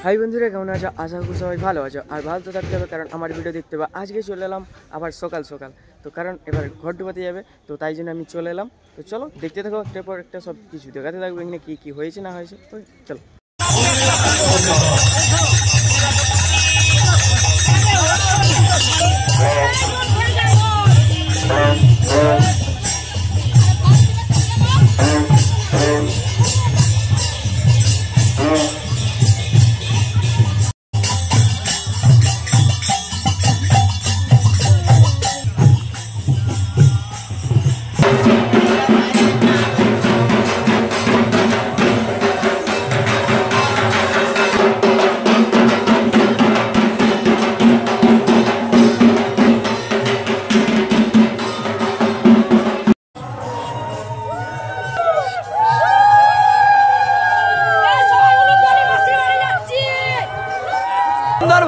High বন্ধুরা, কেমন আছো? আশা করি সবাই ভালো আছো আর ভালো তো থাকতে হবে, কারণ আমার ভিডিও দেখতে হবে। আজকে চলে এলাম আবার সকাল সকাল, তো কারণ এবার ঘর ডুবাতে যাবে, তো তাই জন্য আমি চলে এলাম। তো চলো দেখতে থাকো, একটার পর একটা সব কিছু দেখাতে থাকবো এখানে কী কী হয়েছে না হয়েছে। তো চলো।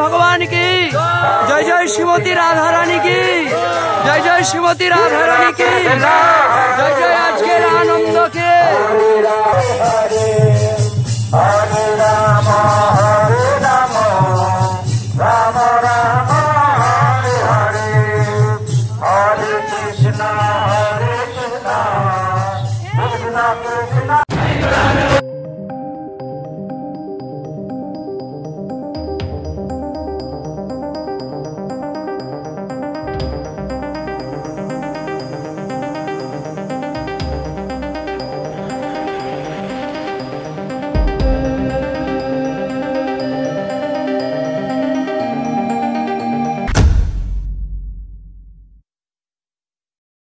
भगवान की जय, जय श्रीमती राधा रानी की जय, जय श्रीमती राधा रानी की जय, जय आज के आनंद के।